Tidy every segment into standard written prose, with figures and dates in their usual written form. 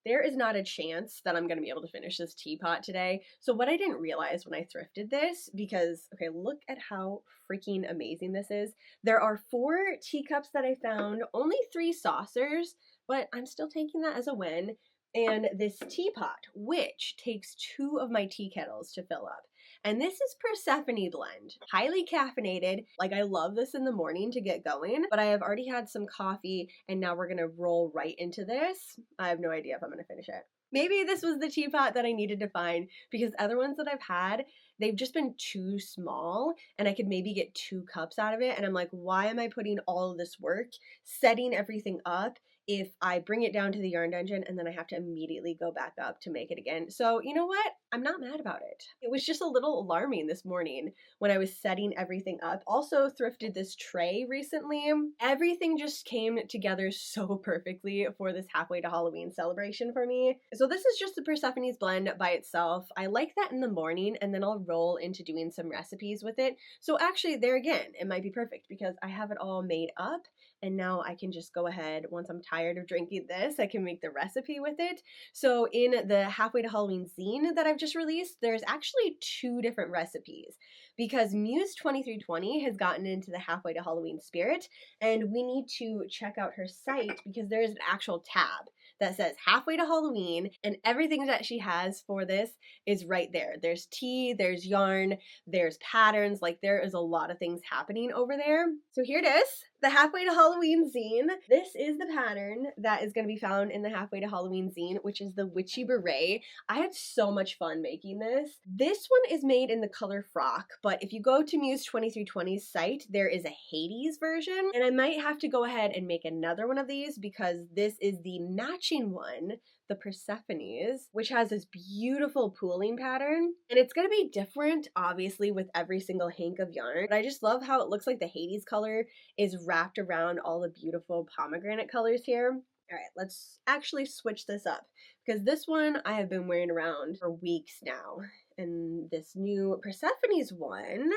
There is not a chance that I'm going to be able to finish this teapot today. So what I didn't realize when I thrifted this, because, okay, look at how freaking amazing this is. There are 4 teacups that I found, only 3 saucers, but I'm still taking that as a win. And this teapot, which takes 2 of my tea kettles to fill up. And this is Persephone blend, highly caffeinated. Like, I love this in the morning to get going, but I have already had some coffee and now we're gonna roll right into this. I have no idea if I'm gonna finish it. Maybe this was the teapot that I needed to find, because other ones that I've had, they've just been too small and I could maybe get 2 cups out of it. And I'm like, why am I putting all of this work setting everything up if I bring it down to the yarn dungeon and then I have to immediately go back up to make it again? So you know what? I'm not mad about it. It was just a little alarming this morning when I was setting everything up. Also thrifted this tray recently. Everything just came together so perfectly for this halfway to Halloween celebration for me. So this is just the Persephone's blend by itself. I like that in the morning, and then I'll roll into doing some recipes with it. So actually there again, it might be perfect because I have it all made up. And now I can just go ahead, once I'm tired of drinking this, I can make the recipe with it. So in the Halfway to Halloween zine that I've just released, there's actually 2 different recipes because Muse 2320 has gotten into the Halfway to Halloween spirit, and we need to check out her site because there is an actual tab that says Halfway to Halloween, and everything that she has for this is right there. There's tea, there's yarn, there's patterns, like there is a lot of things happening over there. So here it is, the Halfway to Halloween zine. This is the pattern that is going to be found in the Halfway to Halloween zine, which is the Witchy beret. I had so much fun making this. This one is made in the color frock, but if you go to Muse 2320's site, there is a Hades version, and I might have to go ahead and make another one of these because this is the matching one, the Persephone's, which has this beautiful pooling pattern. And it's going to be different, obviously, with every single hank of yarn. But I just love how it looks like the Hades color is wrapped around all the beautiful pomegranate colors here. All right, let's actually switch this up because this one I have been wearing around for weeks now. And this new Persephone's one,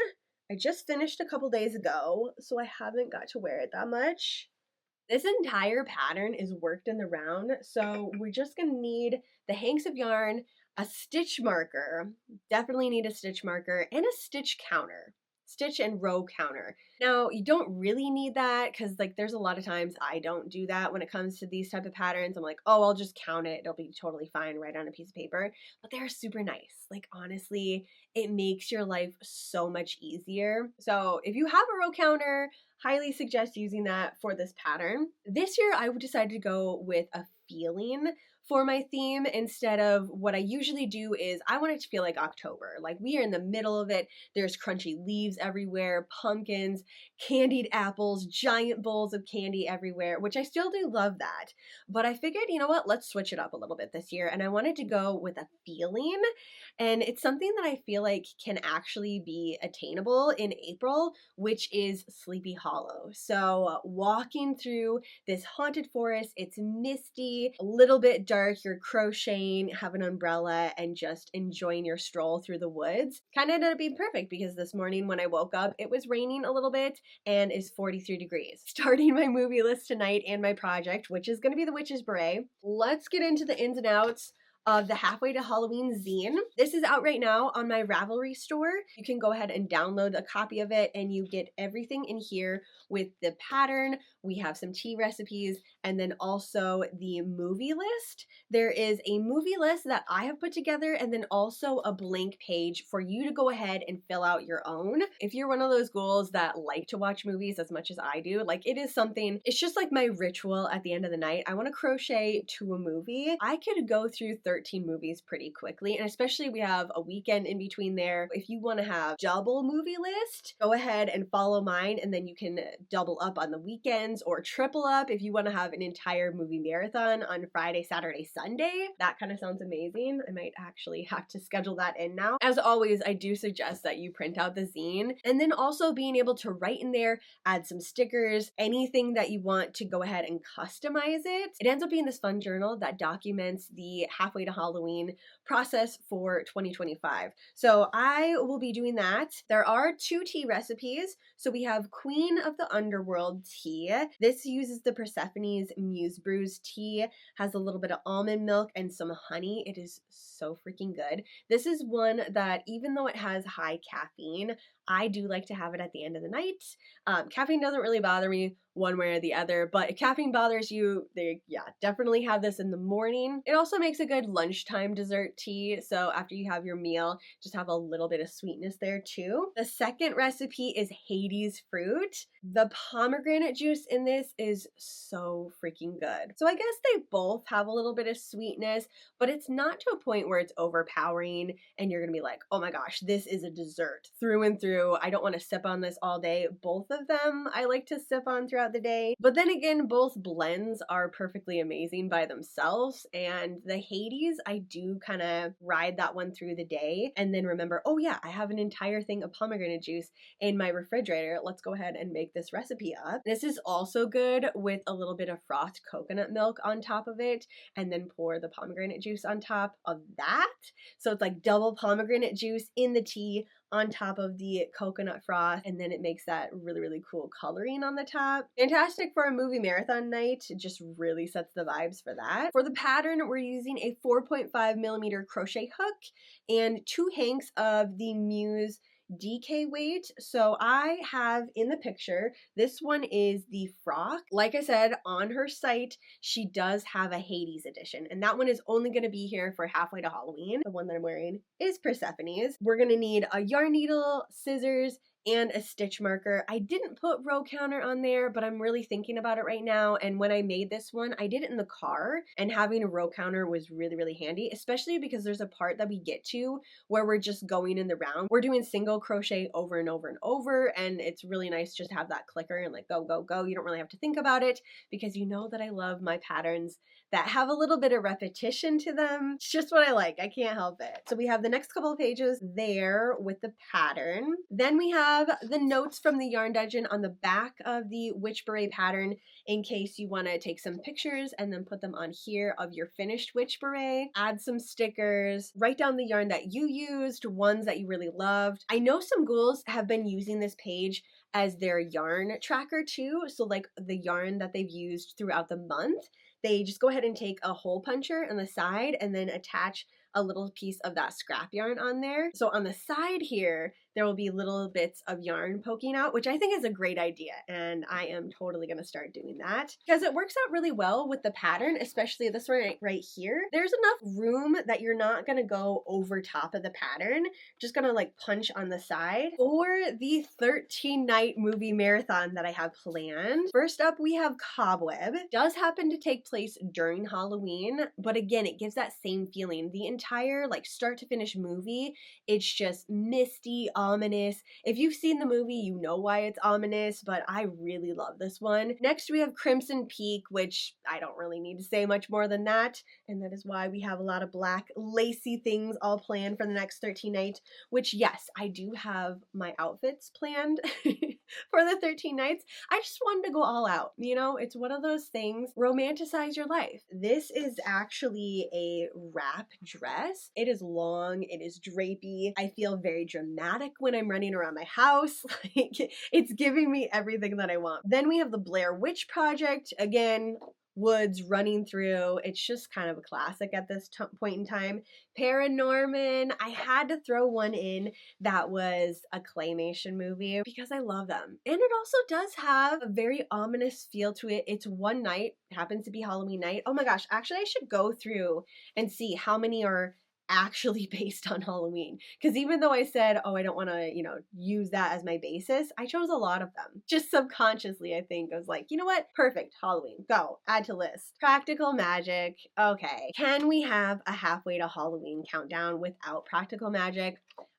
I just finished a couple days ago, so I haven't got to wear it that much. This entire pattern is worked in the round, so we're just gonna need the hanks of yarn, a stitch marker, definitely need a stitch marker, and a stitch counter. Stitch and row counter. Now, you don't really need that because like there's a lot of times I don't do that when it comes to these type of patterns. I'm like, oh, I'll just count it. It'll be totally fine right on a piece of paper. But they're super nice. Like honestly, it makes your life so much easier. So if you have a row counter, highly suggest using that for this pattern. This year, I decided to go with a feeling for my theme instead of what I usually do is I want it to feel like October. Like we are in the middle of it. There's crunchy leaves everywhere, pumpkins, candied apples, giant bowls of candy everywhere, which I still do love that. But I figured, you know what, let's switch it up a little bit this year. And I wanted to go with a feeling. And it's something that I feel like can actually be attainable in April, which is Sleepy Hollow. So walking through this haunted forest, it's misty, a little bit dark, you're crocheting, have an umbrella, and just enjoying your stroll through the woods. Kind of ended up being perfect because this morning when I woke up, it was raining a little bit and is 43 degrees. Starting my movie list tonight and my project, which is going to be the Witch's Beret. Let's get into the ins and outs of the Halfway to Halloween zine. This is out right now on my Ravelry store. You can go ahead and download a copy of it and you get everything in here with the pattern. We have some tea recipes and then also the movie list. There is a movie list that I have put together and then also a blank page for you to go ahead and fill out your own. If you're one of those ghouls that like to watch movies as much as I do, like it is something, it's just like my ritual at the end of the night. I want to crochet to a movie. I could go through 13 movies pretty quickly, and especially we have a weekend in between there. If you want to have double movie list, go ahead and follow mine and then you can double up on the weekends or triple up if you want to have an entire movie marathon on Friday, Saturday, Sunday. That kind of sounds amazing. I might actually have to schedule that in now. As always, I do suggest that you print out the zine and then also being able to write in there, add some stickers, anything that you want to go ahead and customize it. It ends up being this fun journal that documents the Halfway to Halloween process for 2025. So I will be doing that. There are 2 tea recipes. So we have Queen of the Underworld tea. This uses the Persephone's Persephoni's Muse Brews tea. Has a little bit of almond milk and some honey. It is so freaking good. This is one that, even though it has high caffeine, I do like to have it at the end of the night. Caffeine doesn't really bother me one way or the other, but if caffeine bothers you, definitely have this in the morning. It also makes a good lunchtime dessert tea, so after you have your meal, just have a little bit of sweetness there too. The second recipe is Hades fruit. The pomegranate juice in this is so freaking good. So I guess they both have a little bit of sweetness, but it's not to a point where it's overpowering and you're gonna be like, oh my gosh, this is a dessert through and through. I don't want to sip on this all day. Both of them I like to sip on throughout the day. But then again, both blends are perfectly amazing by themselves. And the Hades, I do kind of ride that one through the day and then remember, oh yeah, I have an entire thing of pomegranate juice in my refrigerator. Let's go ahead and make this recipe up. This is also good with a little bit of frothed coconut milk on top of it, and then pour the pomegranate juice on top of that. So it's like double pomegranate juice in the tea on top of the coconut froth, and then it makes that really, really cool coloring on the top. Fantastic for a movie marathon night. It just really sets the vibes for that. For the pattern, we're using a 4.5mm crochet hook and 2 hanks of the Muse DK weight. So I have in the picture, this one is the frock. Like I said, on her site, she does have a Hades edition, and that one is only going to be here for halfway to Halloween. The one that I'm wearing is Persephone's. We're going to need a yarn needle, scissors, and a stitch marker. I didn't put row counter on there, but I'm really thinking about it right now. And when I made this one, I did it in the car, and having a row counter was really, really handy, especially because there's a part that we get to where we're just going in the round. We're doing single crochet over and over and over, and it's really nice just to have that clicker and like go, go, go. You don't really have to think about it because you know that I love my patterns that have a little bit of repetition to them. It's just what I like. I can't help it. So we have the next couple of pages there with the pattern. Then we have the notes from the Yarn Dungeon on the back of the Witch Beret pattern in case you want to take some pictures and then put them on here of your finished Witch Beret. Add some stickers, write down the yarn that you used, ones that you really loved. I know some ghouls have been using this page as their yarn tracker too. So like the yarn that they've used throughout the month, they just go ahead and take a hole puncher on the side and then attach a little piece of that scrap yarn on there. So on the side here, there will be little bits of yarn poking out, which I think is a great idea. And I am totally gonna start doing that because it works out really well with the pattern, especially this one right here. There's enough room that you're not gonna go over top of the pattern, just gonna like punch on the side. For the 13-night movie marathon that I have planned, first up we have Cobweb. It does happen to take place during Halloween, but again, it gives that same feeling. The entire like start to finish movie, it's just misty, ominous. If you've seen the movie, you know why it's ominous, but I really love this one. Next, we have Crimson Peak, which I don't really need to say much more than that, and that is why we have a lot of black lacy things all planned for the next 13 nights, which yes, I do have my outfits planned for the 13 nights. I just wanted to go all out, you know? It's one of those things, romanticize your life. This is actually a wrap dress. It is long, it is drapey. I feel very dramatic when I'm running around my house. Like, it's giving me everything that I want. Then we have the Blair Witch Project. Again, woods running through. It's just kind of a classic at this point in time. Paranorman, I had to throw one in that was a claymation movie because I love them. And it also does have a very ominous feel to it. It's one night, it happens to be Halloween night. Oh my gosh, actually I should go through and see how many are actually based on Halloween, because even though I said, oh, I don't want to, use that as my basis, I chose a lot of them just subconsciously. I think I was like, you know what, perfect, Halloween, go, add to list. Practical Magic. Okay, can we have a halfway to Halloween countdown without practical magic?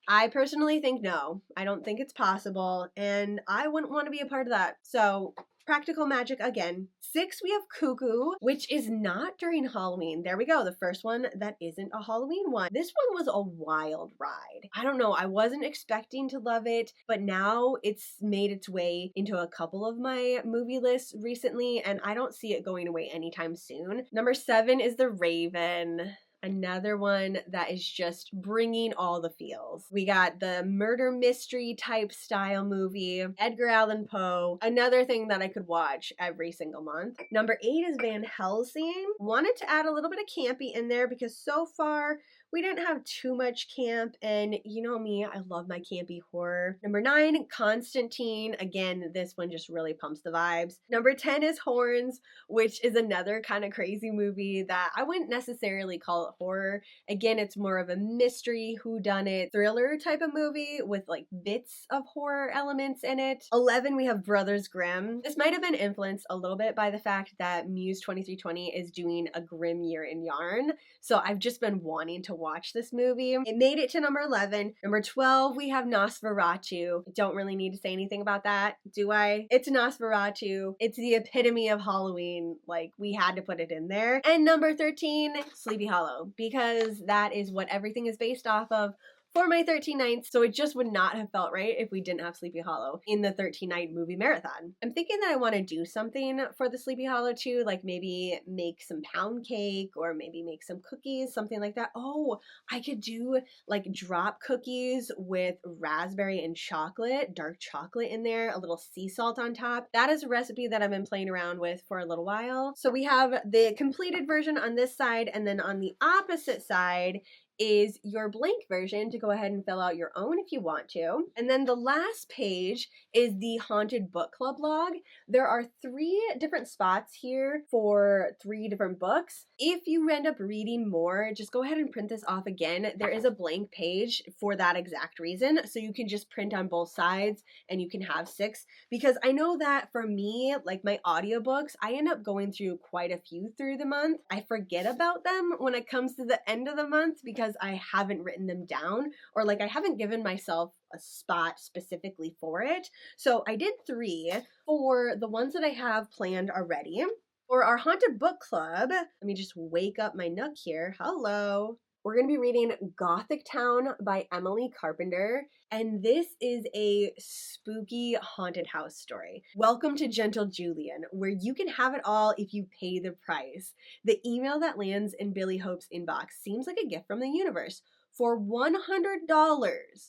I personally think no. I don't think it's possible, and I wouldn't want to be a part of that. So practical magic again. 6, we have Cuckoo, which is not during Halloween. There we go, the first one that isn't a Halloween one. This one was a wild ride. I don't know, I wasn't expecting to love it, but now it's made its way into a couple of my movie lists recently, and I don't see it going away anytime soon. Number 7 is The Raven. Another one that is just bringing all the feels. We got the murder mystery type style movie, Edgar Allan Poe, another thing that I could watch every single month. Number 8 is Van Helsing. Wanted to add a little bit of campy in there because so far we didn't have too much camp, and you know me, I love my campy horror. Number 9, Constantine. Again, this one just really pumps the vibes. Number 10 is Horns, which is another kind of crazy movie that I wouldn't necessarily call it horror. Again, it's more of a mystery, whodunit, thriller type of movie with like bits of horror elements in it. 11, we have Brothers Grimm. This might have been influenced a little bit by the fact that Muse 2320 is doing a Grimm year in yarn. So I've just been wanting to watch this movie. It made it to number 11. Number 12, we have Nosferatu. Don't really need to say anything about that, do I? It's Nosferatu. It's the epitome of Halloween. Like, we had to put it in there. And number 13, Sleepy Hollow, because that is what everything is based off of for my 13 nights, so it just would not have felt right if we didn't have Sleepy Hollow in the 13 night movie marathon. I'm thinking that I want to do something for the Sleepy Hollow too, like maybe make some pound cake or maybe make some cookies, something like that. Oh, I could do like drop cookies with raspberry and chocolate, dark chocolate in there, a little sea salt on top. That is a recipe that I've been playing around with for a little while. So we have the completed version on this side, and then on the opposite side is your blank version to go ahead and fill out your own if you want to. And then the last page is the Haunted Book Club log. There are 3 different spots here for 3 different books. If you end up reading more, just go ahead and print this off again. There is a blank page for that exact reason, so you can just print on both sides and you can have 6, because I know that for me, like my audiobooks, I end up going through quite a few through the month. I forget about them when it comes to the end of the month because I haven't written them down, or like I haven't given myself a spot specifically for it. So I did 3 for the ones that I have planned already. For our Haunted Book Club, let me just wake up my Nook here. Hello. We're going to be reading Gothic Town by Emily Carpenter, and this is a spooky haunted house story. Welcome to Gentle Julian, where you can have it all if you pay the price. The email that lands in Billy Hope's inbox seems like a gift from the universe. For $100,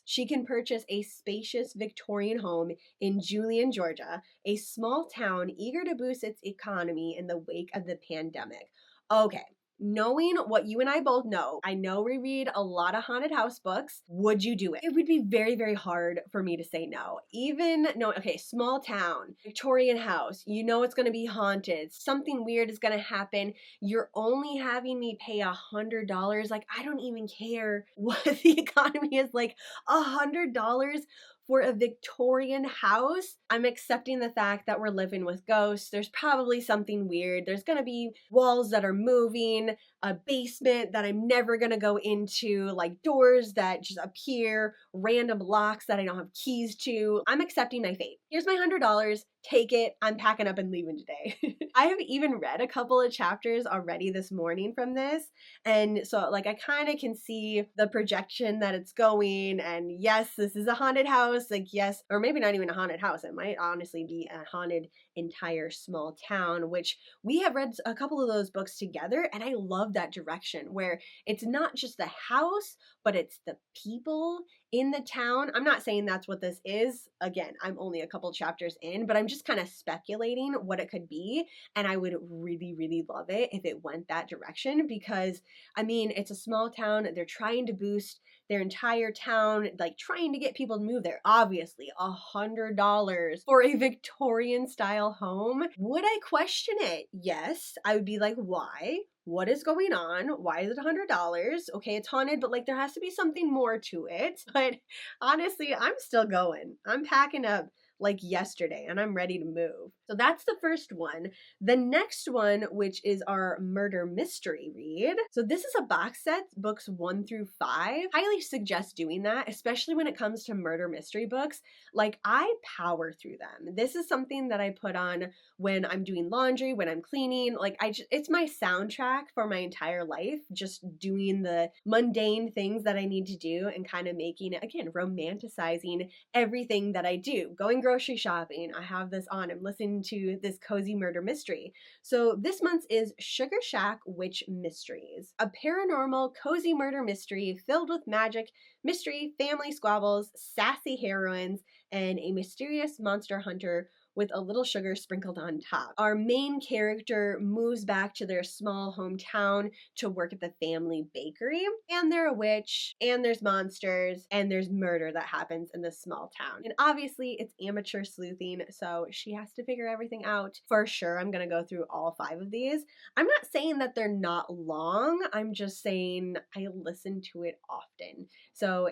she can purchase a spacious Victorian home in Julian, Georgia, a small town eager to boost its economy in the wake of the pandemic. Okay. Knowing what you and I both know, I know we read a lot of haunted house books. Would you do it? It would be very, very hard for me to say no. Even no, okay, small town, Victorian house, you know it's gonna be haunted. Something weird is gonna happen. You're only having me pay $100. Like, I don't even care what the economy is like. $100 for a Victorian house. I'm accepting the fact that we're living with ghosts. There's probably something weird. There's gonna be walls that are moving, a basement that I'm never gonna go into, like doors that just appear, random locks that I don't have keys to. I'm accepting my fate. Here's my $100. Take it. I'm packing up and leaving today. I have even read a couple of chapters already this morning from this. And so like I kind of can see the projection that it's going. And yes, this is a haunted house. Like yes, or maybe not even a haunted house. It might honestly be a haunted entire small town, which we have read a couple of those books together. And I love that direction where it's not just the house, but it's the people in the town. I'm not saying that's what this is. Again, I'm only a couple chapters in, but I'm just kind of speculating what it could be. And I would really, really love it if it went that direction because, I mean, it's a small town. They're trying to boost their entire town, like trying to get people to move there. Obviously, $100 for a Victorian style home. Would I question it? Yes. I would be like, why? What is going on? Why is it $100? Okay, it's haunted, but like there has to be something more to it. But honestly, I'm still going. I'm packing up like yesterday and I'm ready to move. So that's the first one. The next one, which is our murder mystery read. So this is a box set, books 1 through 5. Highly suggest doing that, especially when it comes to murder mystery books. Like I power through them. This is something that I put on when I'm doing laundry, when I'm cleaning. Like it's my soundtrack for my entire life, just doing the mundane things that I need to do and kind of making it, again, romanticizing everything that I do. Going grocery shopping, I have this on. I'm listening into this cozy murder mystery. So this month's is Sugar Shack Witch Mysteries, a paranormal cozy murder mystery filled with magic, mystery, family squabbles, sassy heroines, and a mysterious monster hunter with a little sugar sprinkled on top. Our main character moves back to their small hometown to work at the family bakery, and they're a witch, and there's monsters, and there's murder that happens in this small town. And obviously it's amateur sleuthing, so she has to figure everything out. For sure, I'm gonna go through all 5 of these. I'm not saying that they're not long, I'm just saying I listen to it often. So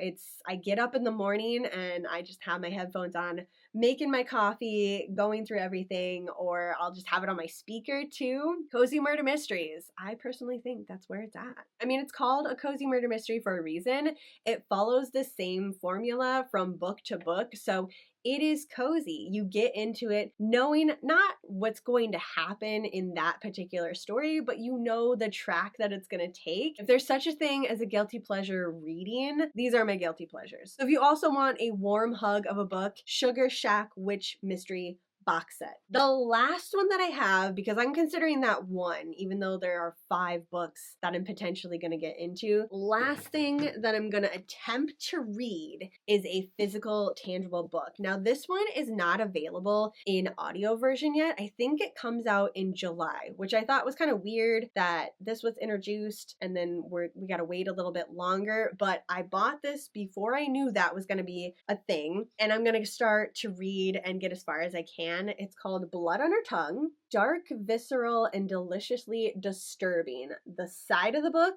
I get up in the morning and I just have my headphones on, making my coffee, going through everything, or I'll just have it on my speaker too. Cozy murder mysteries. I personally think that's where it's at. I mean, it's called a cozy murder mystery for a reason. It follows the same formula from book to book, so it is cozy. You get into it knowing not what's going to happen in that particular story, but you know the track that it's going to take. If there's such a thing as a guilty pleasure reading, these are my guilty pleasures. So if you also want a warm hug of a book, Sugar Shack Witch Mystery box set. The last one that I have, because I'm considering that one, even though there are 5 books that I'm potentially going to get into, last thing that I'm going to attempt to read is a physical, tangible book. Now, this one is not available in audio version yet. I think it comes out in July, which I thought was kind of weird that this was introduced and then we got to wait a little bit longer, but I bought this before I knew that was going to be a thing, and I'm going to start to read and get as far as I can. It's called Blood on Her Tongue. Dark, visceral, and deliciously disturbing. The side of the book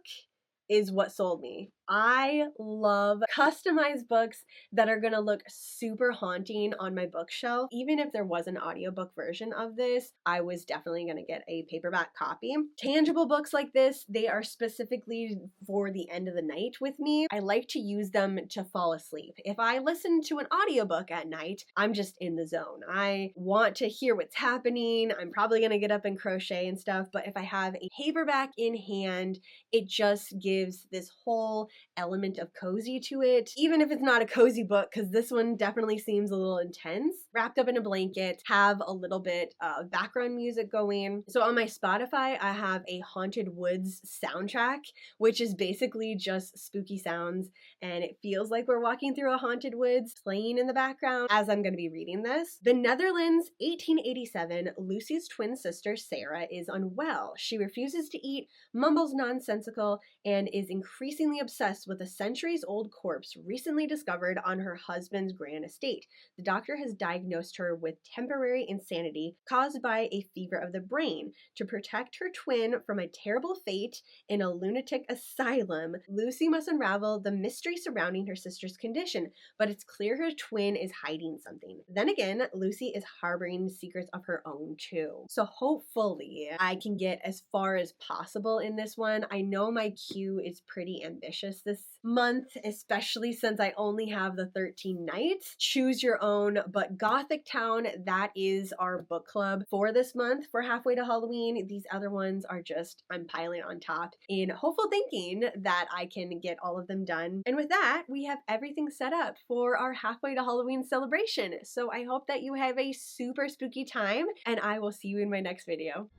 is what sold me. I love customized books that are gonna look super haunting on my bookshelf. Even if there was an audiobook version of this, I was definitely gonna get a paperback copy. Tangible books like this, they are specifically for the end of the night with me. I like to use them to fall asleep. If I listen to an audiobook at night, I'm just in the zone. I want to hear what's happening. I'm probably gonna get up and crochet and stuff, but if I have a paperback in hand, it just gives this whole element of cozy to it, even if it's not a cozy book, because this one definitely seems a little intense. Wrapped up in a blanket, have a little bit of background music going. So on my Spotify, I have a Haunted Woods soundtrack, which is basically just spooky sounds, and it feels like we're walking through a haunted woods playing in the background as I'm going to be reading this. The Netherlands, 1887, Lucy's twin sister Sarah is unwell. She refuses to eat, mumbles nonsensical, and is increasingly obsessed with a centuries-old corpse recently discovered on her husband's grand estate. The doctor has diagnosed her with temporary insanity caused by a fever of the brain. To protect her twin from a terrible fate in a lunatic asylum, Lucy must unravel the mystery surrounding her sister's condition, but it's clear her twin is hiding something. Then again, Lucy is harboring secrets of her own too. So hopefully I can get as far as possible in this one. I know my queue is pretty ambitious this month, especially since I only have the 13 nights. Choose your own, but Gothic Town, that is our book club for this month for halfway to Halloween. These other ones are just, I'm piling on top in hopeful thinking that I can get all of them done. And with that, we have everything set up for our halfway to Halloween celebration. So I hope that you have a super spooky time, and I will see you in my next video.